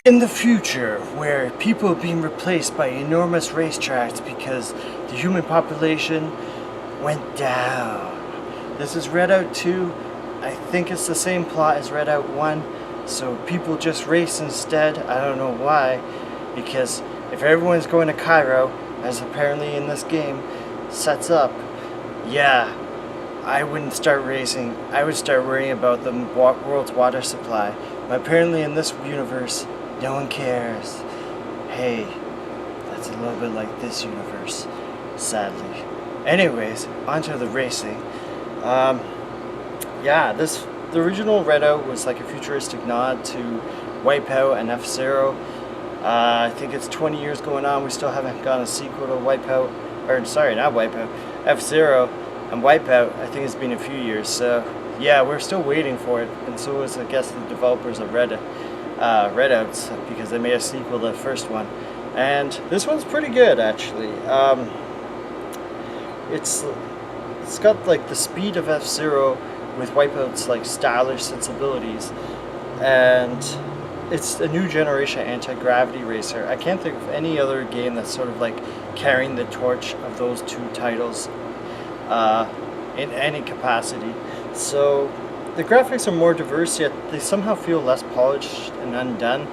In the future, where people are being replaced by enormous racetracks because the human population went down. This is Redout 2. I think it's the same plot as Redout 1, so people just race instead. I don't know why, because if everyone's going to Cairo, as apparently in this game sets up, yeah, I wouldn't start racing. I would start worrying about the world's water supply. But apparently in this universe, no one cares. Hey, that's a little bit like this universe, sadly. Anyways, onto the racing. Yeah, the original Redout was like a futuristic nod to Wipeout and F-Zero. I think it's 20 years going on. We still haven't gotten a sequel to Wipeout, or sorry, not Wipeout, F-Zero and Wipeout. I think it's been a few years. So yeah, we're still waiting for it, and so is I guess the developers of Redouts, because they made a sequel to the first one, and this one's pretty good actually. It's got like the speed of F-Zero with Wipeout's like stylish sensibilities, and it's a new generation anti-gravity racer. I can't think of any other game that's sort of like carrying the torch of those two titles in any capacity. So the graphics are more diverse, yet they somehow feel less polished and undone.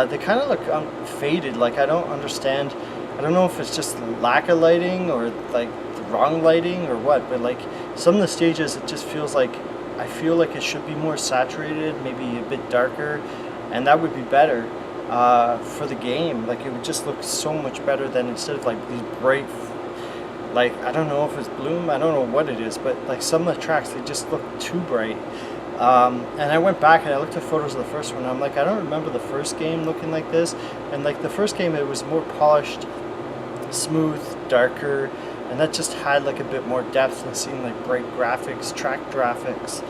They kind of look faded. Like I don't understand. I don't know if it's just lack of lighting or like the wrong lighting or what. But like some of the stages, it just feels like I feel like it should be more saturated, maybe a bit darker, and that would be better for the game. Like it would just look so much better than instead of like these bright. Like, I don't know if it's bloom, I don't know what it is, but like some of the tracks, they just look too bright. And I went back and I looked at photos of the first one. I'm like, I don't remember the first game looking like this. And like the first game, it was more polished, smooth, darker, and that just had like a bit more depth and seeing like bright graphics, track graphics,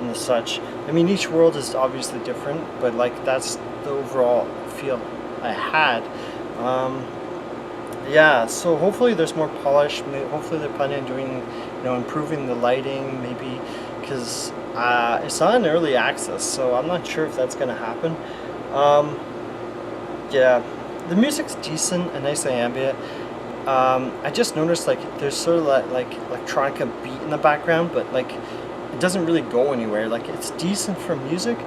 and the such. I mean, each world is obviously different, but like that's the overall feel I had. Yeah, so hopefully there's more polish. Hopefully they're planning on doing, you know, improving the lighting, maybe, because it's not in early access, so I'm not sure if that's going to happen. Yeah, the music's decent and nicely ambient. I just noticed like there's sort of like electronic beat in the background, but like it doesn't really go anywhere. Like it's decent for music,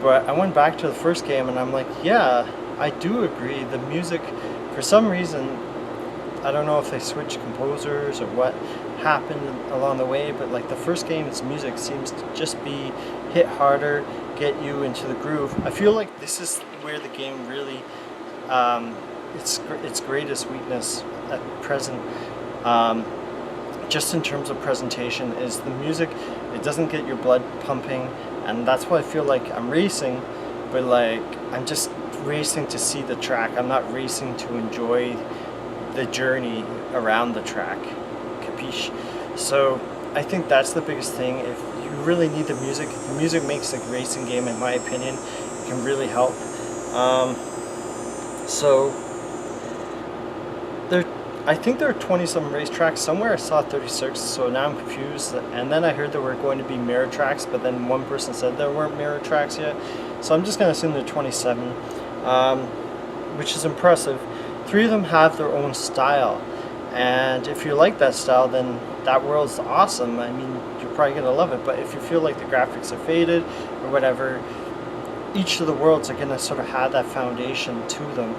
but I went back to the first game and I'm like, yeah, I do agree. The music, for some reason, I don't know if they switched composers or what happened along the way, but like the first game's music seems to just be hit harder, get you into the groove. I feel like this is where the game really, its greatest weakness at present, just in terms of presentation, is the music. It doesn't get your blood pumping, and that's why I feel like I'm racing, but like I'm just racing to see the track. I'm not racing to enjoy the journey around the track, capiche? So I think that's the biggest thing. If you really need the music makes the racing game, in my opinion. It can really help. So I think there are 20-some racetracks. Somewhere I saw 36, so now I'm confused. And then I heard there were going to be mirror tracks, but then one person said there weren't mirror tracks yet. So I'm just going to assume there are 27, which is impressive. 3 of them have their own style, and if you like that style, then that world's awesome. I mean, you're probably gonna love it. But if you feel like the graphics are faded or whatever, each of the worlds are gonna sort of have that foundation to them,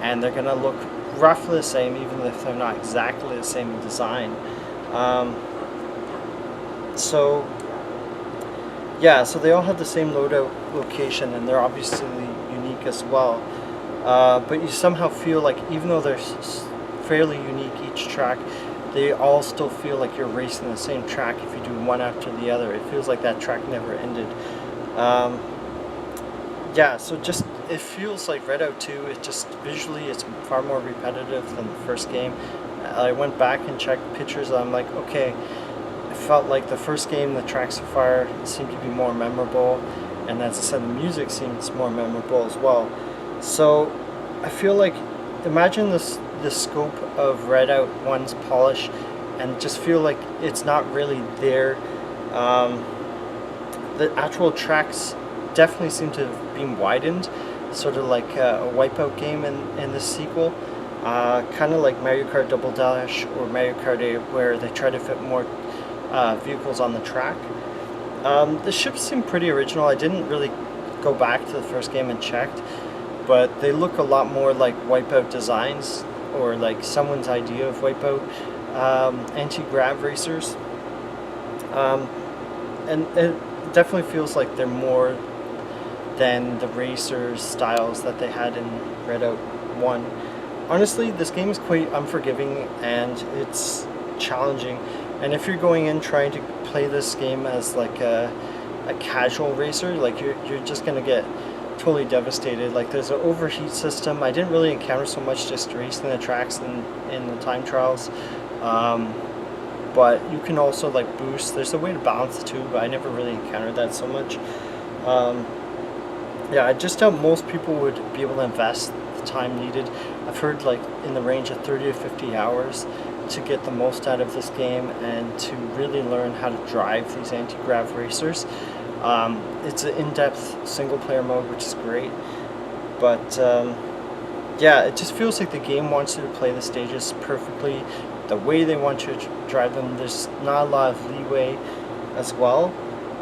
and they're gonna look roughly the same, even if they're not exactly the same in design. So yeah, so they all have the same loadout location, and they're obviously unique as well. But you somehow feel like, even though they're fairly unique each track, they all still feel like you're racing the same track if you do one after the other. It feels like that track never ended. Yeah, so just, it feels like Redout 2, it just, visually, it's far more repetitive than the first game. I went back and checked pictures, and I'm like, okay, I felt like the first game, the tracks so far seemed to be more memorable, and as I said, the music seems more memorable as well. So I feel like, imagine the scope of Redout 1's polish, and just feel like it's not really there. The actual tracks definitely seem to have been widened, sort of like a Wipeout game in this sequel. Kind of like Mario Kart Double Dash or Mario Kart 8, where they try to fit more vehicles on the track. The ships seem pretty original. I didn't really go back to the first game and checked, but they look a lot more like Wipeout designs, or like someone's idea of Wipeout anti-grav racers. And it definitely feels like they're more than the racers styles that they had in Redout 1. Honestly, this game is quite unforgiving and it's challenging. And if you're going in trying to play this game as like a casual racer, like you're just gonna get totally devastated. Like there's an overheat system. I didn't really encounter so much just racing the tracks in the time trials. But you can also like boost. There's a way to balance the two, but I never really encountered that so much. Yeah, I just doubt most people would be able to invest the time needed. I've heard like in the range of 30 to 50 hours to get the most out of this game and to really learn how to drive these anti-grav racers. It's an in-depth single-player mode, which is great, but yeah, it just feels like the game wants you to play the stages perfectly, the way they want you to drive them. There's not a lot of leeway as well.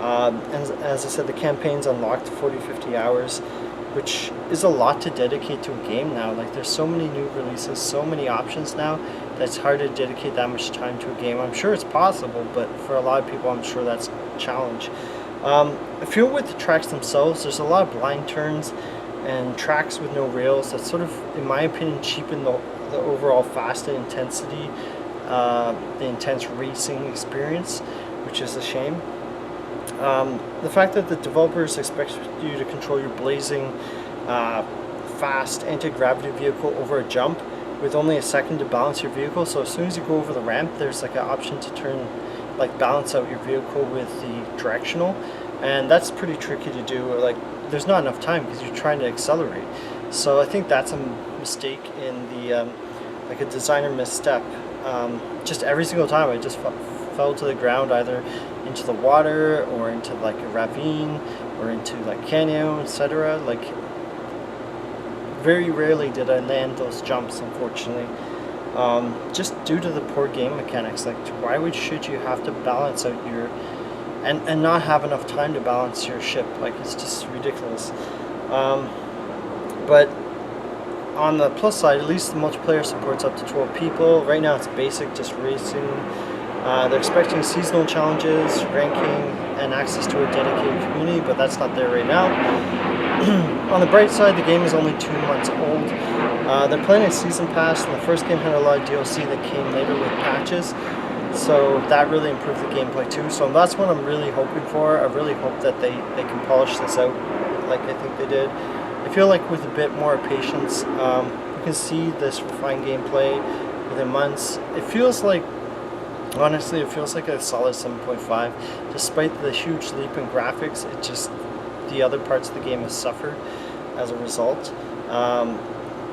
And as I said, the campaign's unlocked to 40-50 hours, which is a lot to dedicate to a game now. Like there's so many new releases, so many options now, that it's hard to dedicate that much time to a game. I'm sure it's possible, but for a lot of people, I'm sure that's a challenge. I feel with the tracks themselves, there's a lot of blind turns and tracks with no rails that sort of, in my opinion, cheapen the overall fast and intensity, the intense racing experience, which is a shame. The fact that the developers expect you to control your blazing, fast anti-gravity vehicle over a jump with only a second to balance your vehicle. So as soon as you go over the ramp, there's like an option to balance out your vehicle with the directional, and that's pretty tricky to do. Like there's not enough time because you're trying to accelerate. So I think that's a mistake in the like a designer misstep. Just every single time I just fell to the ground, either into the water or into like a ravine or into like canyon, etc. Like very rarely did I land those jumps, unfortunately. Just due to the poor game mechanics. Like why should you have to balance out your and not have enough time to balance your ship? Like it's just ridiculous. But on the plus side, at least the multiplayer supports up to 12 people. Right now it's basic, just racing. They're expecting seasonal challenges, ranking, and access to a dedicated community, but that's not there right now. On the bright side, the game is only 2 months old. They're planning a season pass, and the first game had a lot of DLC that came later with patches, so that really improved the gameplay too. So that's what I'm really hoping for. I really hope that they can polish this out like I think they did. I feel like with a bit more patience, you can see this refined gameplay within months. It feels like, honestly, it feels like a solid 7.5. Despite the huge leap in graphics, it just, the other parts of the game have suffered as a result.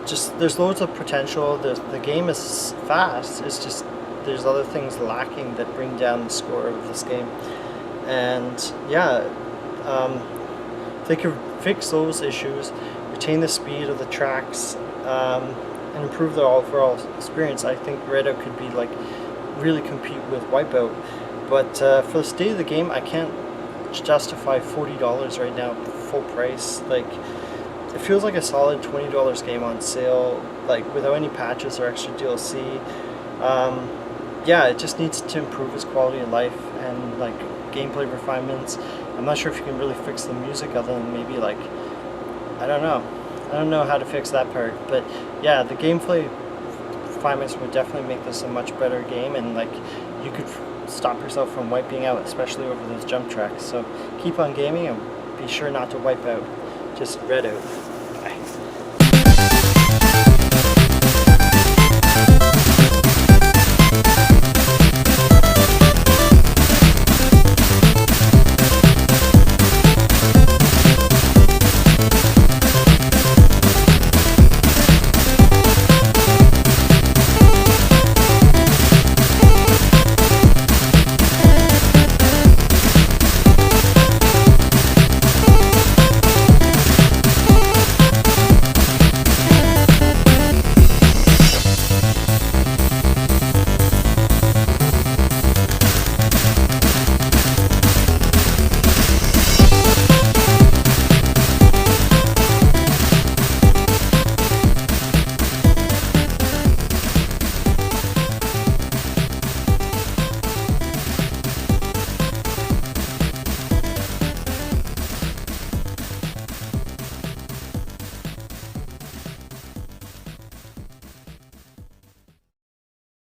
Just there's loads of potential. The game is fast. It's just there's other things lacking that bring down the score of this game. And yeah, if they could fix those issues, retain the speed of the tracks, and improve the overall experience, I think Redout could be like really compete with Wipeout. But for the state of the game, I can't justify $40 right now full price. Like it feels like a solid $20 game on sale, like without any patches or extra DLC. Yeah, it just needs to improve its quality of life and like gameplay refinements. I'm not sure if you can really fix the music other than maybe like, I don't know how to fix that part. But yeah, the gameplay refinements would definitely make this a much better game, and like you could stop yourself from wiping out, especially over those jump tracks. So keep on gaming and be sure not to wipe out. Just Redout.